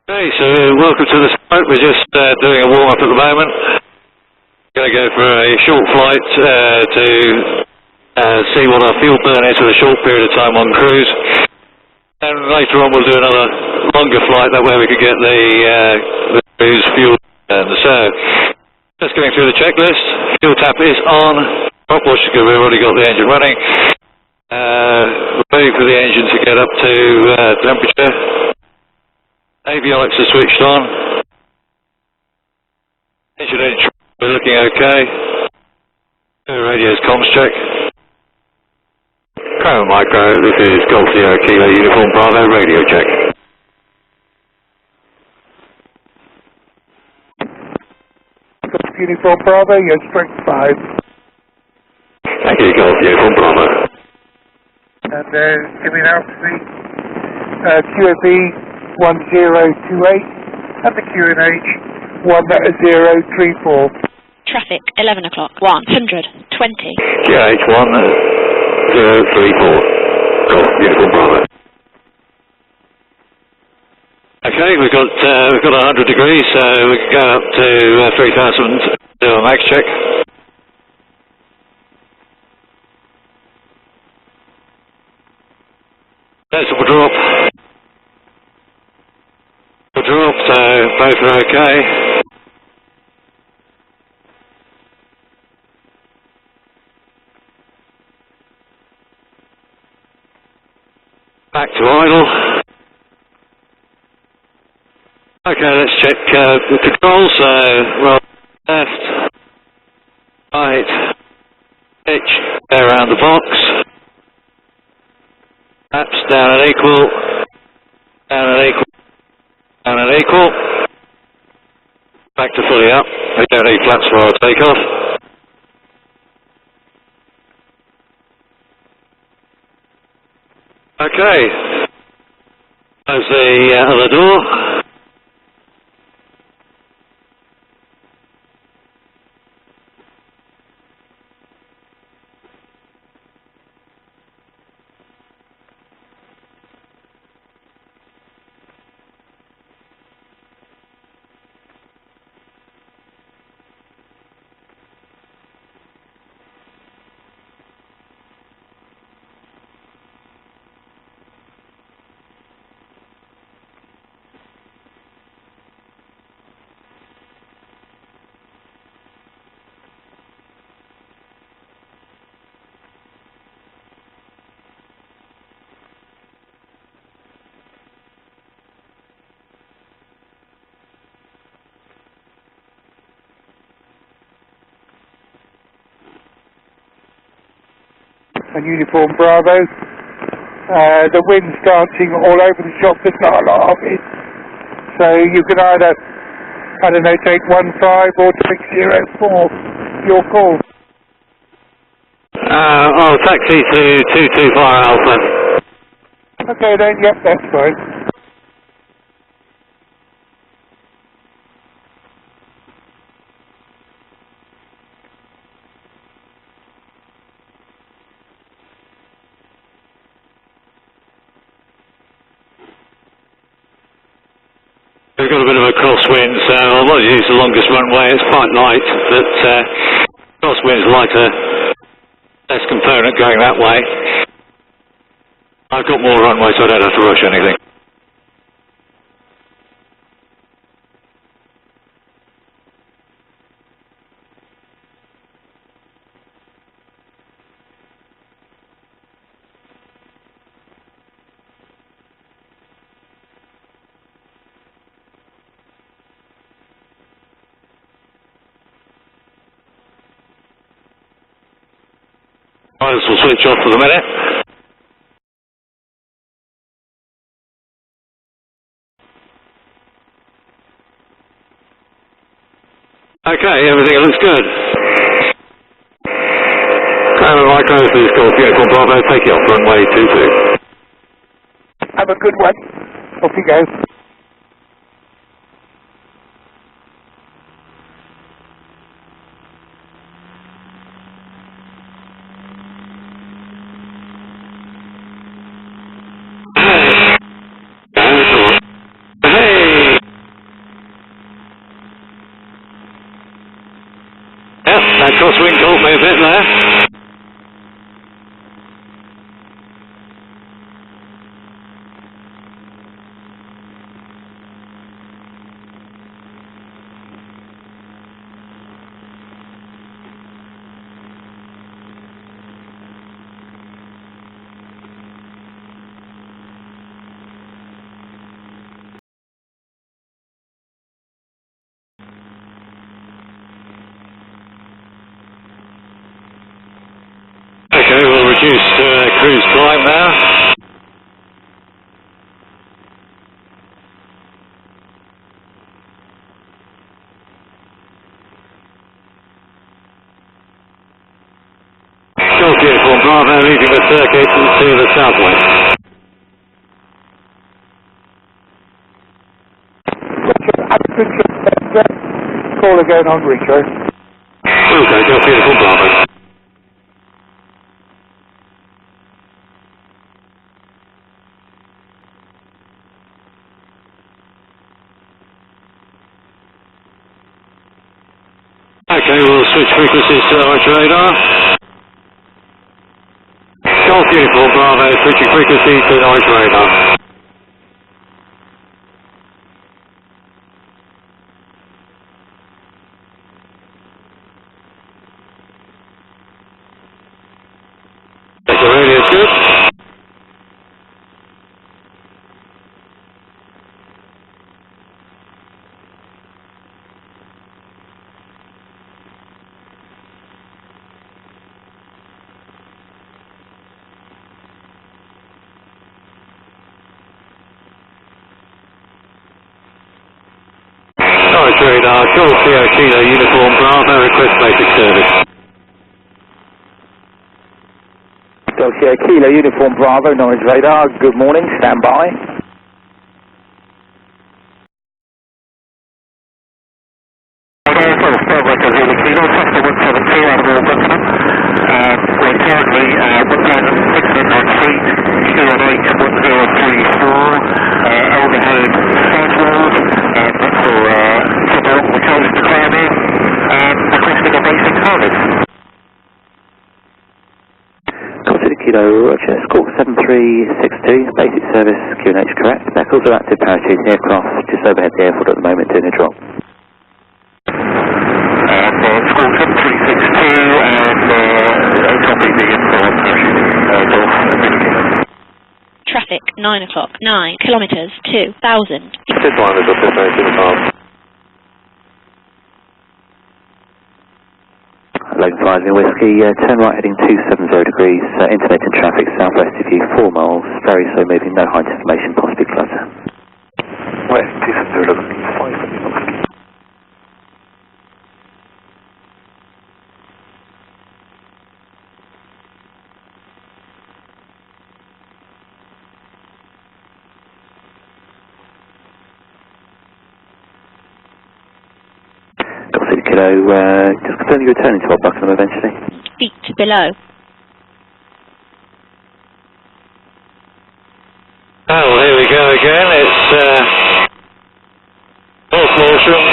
Hey, so welcome to the site. We're just doing a warm-up at the moment. Going to go for a short flight to see what our fuel burn is for a short period of time on cruise. And later on we'll do another longer flight, that way we could get the cruise fuel burn. So, just going through the checklist. Fuel tap is on. Prop wash because we've already got the engine running. We're ready for the engine to get up to temperature. Avionics are switched on. Engine we're looking okay. Radio's comms check. Crown Micro, this is Golf Sierra Kilo Uniform Bravo, radio check. Golf Uniform Bravo, your strength 5. Thank you, Golf Uniform Bravo. And giving out to the QFE 1028 and the QNH 1034. Traffic 11 o'clock 120. QH 1034. Golf Uniform Bravo. Okay, we've got 100 degrees, so we can go up to 3000. Do a max check. Decibel drop. Drop, so both are okay. Back to idle. Okay, let's check the controls. So, right, left, right, pitch, there around the box. Taps down and equal, down and equal. Down and equal. Back to fully up. We don't need flaps for our takeoff. Okay. Close the other door. And Uniform Bravo. The wind's dancing all over the shop, there's not a lot of it. So you can either, I don't know, take 15 or 604. Your call. Oh, taxi to 225 Alpha. Okay then, yep, that's fine. We've got a bit of a crosswind, so I want to use the longest runway. It's quite light, but crosswind's lighter, less component going that way. I've got more runway, so I don't have to rush anything. Pilots will switch off for the minute. Okay, everything looks good. Micro, please Golf Uniform Bravo, take it off runway 22. Have a good one. Off you go. Hey! crosswind caught me a bit there. Okay, we'll reduce cruise climb now. Golf Uniform Bravo leaving the circuit to the southwest. Call again on retro. Okay, Golf Uniform Bravo. Okay, we'll switch frequencies to our radar. Golf Uniform Bravo, switching frequency to Norwich radar. The radio is good. Norwich radar, Golf Sierra Kilo Uniform Bravo, request basic service. Golf Sierra Kilo Uniform Bravo, Norwich radar, good morning, stand by. We're currently 1,609 feet, QNH 1034, overhead southward, for along the coast to climb in, requesting a basic service. Golf Sierra Kilo, Roger, Squawk 7362, basic service, QNH correct. Vehicles are active parachuting aircraft just overhead the airport at the moment doing a drop. Squawk 7362 and copy the info on parachuting, Traffic 9 o'clock, 9 kilometres, 2,000. This one is up to the past. Logan 5 in Whiskey, turn right heading 270 degrees, intermittent traffic southwest of you, 4 miles, very slow moving, no height information, possibly clutter. West 270, 5 Just confirm you're returning to Old Buckingham eventually. Feet below. Oh, well, here we go again. It's North Lewisham.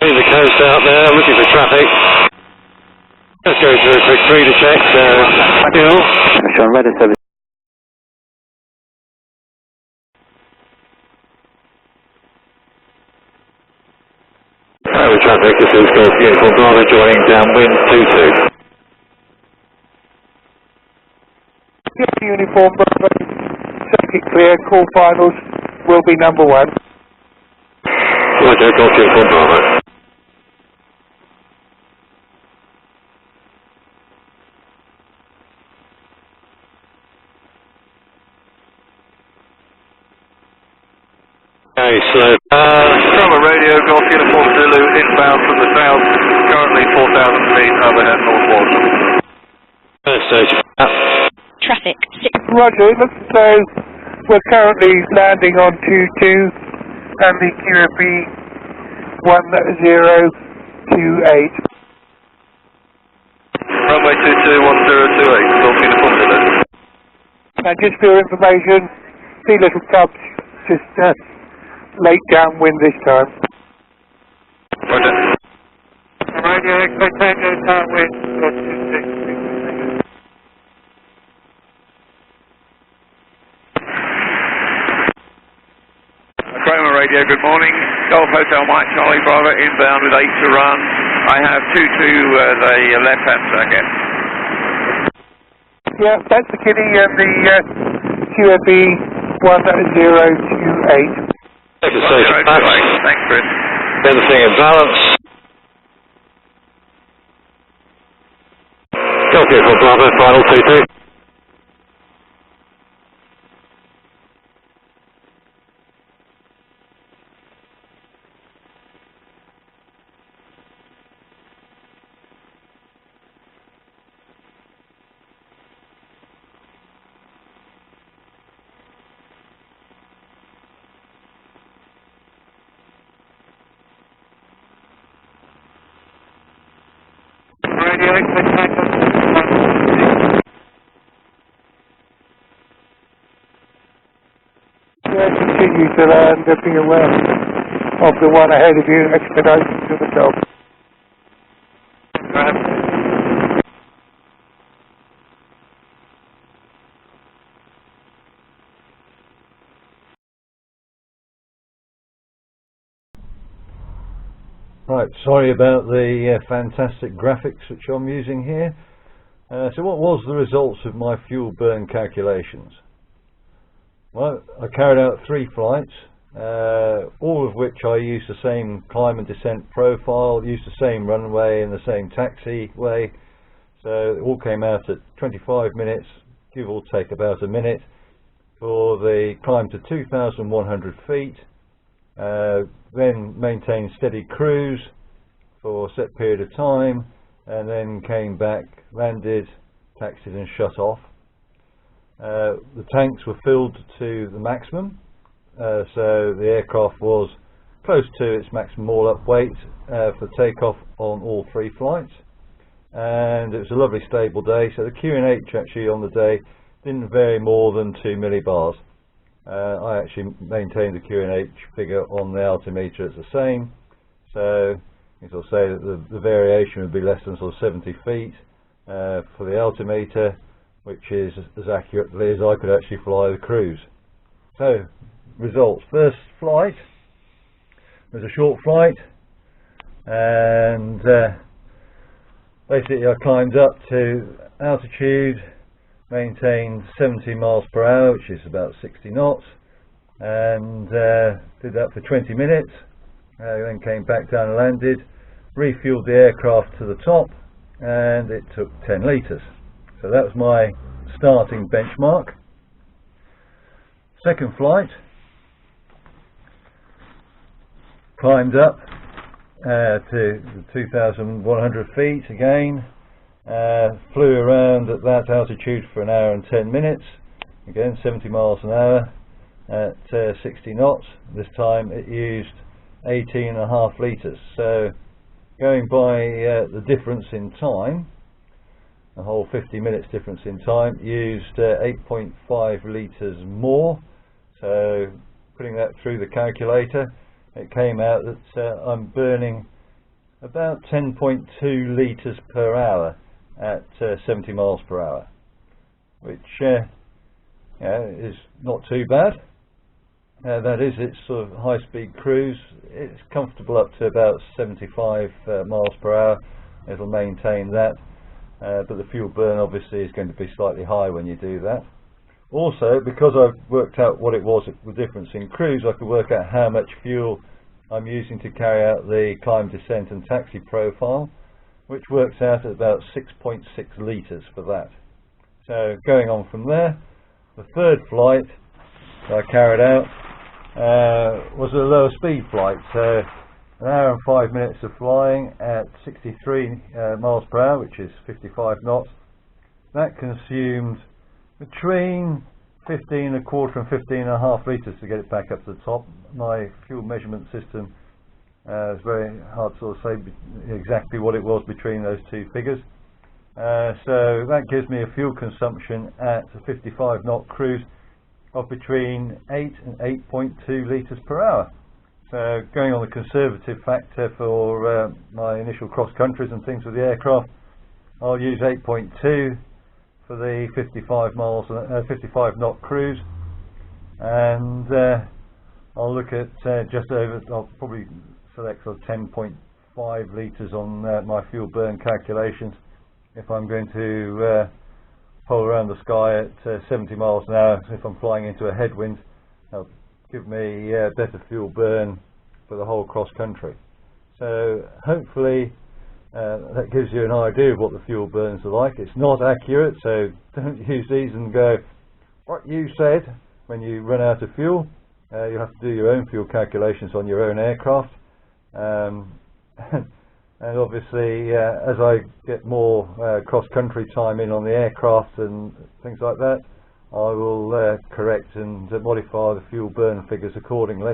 See the coast out there, looking for traffic. Let's go through a quick breather check. Still. Sean, radar service. Highway traffic, this is Golf Uniform Bravo joining downwind 22. Uniform Bravo, circuit clear, call finals will be number 1. Roger, Golf Uniform Bravo. Okay, so Summer radio, Golf Uniform Zulu, inbound from the south, currently 4,000 feet, overhead North Walsham. first stage. Traffic 6. Roger, it looks as though we're currently landing on 22 and the QFB 1028. Runway 22, 1028, Golf Uniform Zulu. And just for your information, see little Cubs just late downwind this time. Roger. Radio Echo Tango downwind, got 26. Chroma Radio, good morning. Golf Hotel Mike Charlie Bravo inbound with 8 to run. I have 2 to the left-hand circuit. Yeah, that's the Kitty and the QFE 1028. Second station back. Thanks, Chris. Everything in balance. Golf Uniform Bravo, final 2-2. Radio Echo Tango. Yeah, continue to land, be aware of the one ahead of you, expediting to the top. Right, sorry about the fantastic graphics which I'm using here. So what was the results of my fuel burn calculations? Well, I carried out 3 flights, all of which I used the same climb and descent profile, used the same runway and the same taxiway. So it all came out at 25 minutes, give or take about a minute, for the climb to 2,100 feet. Then maintained steady cruise for a set period of time, and then came back, landed, taxied and shut off. The tanks were filled to the maximum, so the aircraft was close to its maximum all-up weight for takeoff on all 3 flights, and it was a lovely stable day. So the QNH actually on the day didn't vary more than 2 millibars. I actually maintained the QNH figure on the altimeter as the same, so as I'll say that the variation would be less than sort of 70 feet for the altimeter, which is as accurately as I could actually fly the cruise. So, results. First flight was a short flight, and basically I climbed up to altitude, maintained 70 miles per hour, which is about 60 knots, and did that for 20 minutes, then came back down and landed, refueled the aircraft to the top, and it took 10 litres. So that was my starting benchmark. Second flight, climbed up to 2,100 feet again, flew around at that altitude for an hour and 10 minutes, again 70 miles an hour at 60 knots. This time it used 18.5 litres. So going by the difference in time, the whole 50 minutes difference in time, used 8.5 litres more. So putting that through the calculator, it came out that I'm burning about 10.2 litres per hour at 70 miles per hour, which is not too bad. That is, it's sort of high-speed cruise. It's comfortable up to about 75 miles per hour. It'll maintain that, but the fuel burn obviously is going to be slightly high when you do that. Also, because I've worked out what it was, the difference in cruise, I could work out how much fuel I'm using to carry out the climb, descent and taxi profile, which works out at about 6.6 litres for that. So going on from there, the third flight that I carried out was a lower speed flight, so an hour and 5 minutes of flying at 63 miles per hour, which is 55 knots. That consumed between 15.25 and 15.5 litres to get it back up to the top. My fuel measurement system it's very hard to sort of say exactly what it was between those two figures. So that gives me a fuel consumption at a 55 knot cruise of between 8 and 8.2 litres per hour, So going on the conservative factor for my initial cross countries and things with the aircraft, I'll use 8.2 for the 55 knot cruise, and I'll look at just over, I'll probably select sort of 10.5 litres on my fuel burn calculations if I'm going to pull around the sky at 70 miles an hour. If I'm flying into a headwind, that'll give me better fuel burn for the whole cross country. So hopefully that gives you an idea of what the fuel burns are like. It's not accurate, so don't use these and go, what you said, when you run out of fuel. You have to do your own fuel calculations on your own aircraft. And obviously, as I get more cross-country time in on the aircraft and things like that, I will correct and modify the fuel burn figures accordingly,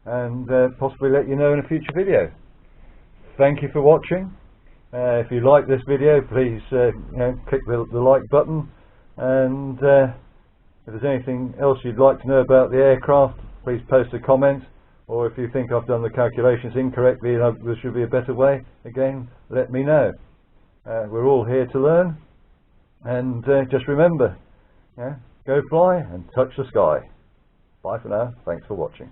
and possibly let you know in a future video. Thank you for watching. If you like this video, please click the like button, and if there's anything else you'd like to know about the aircraft, please post a comment, or if you think I've done the calculations incorrectly and there should be a better way, again, let me know. We're all here to learn, and just remember, go fly and touch the sky. Bye for now. Thanks for watching.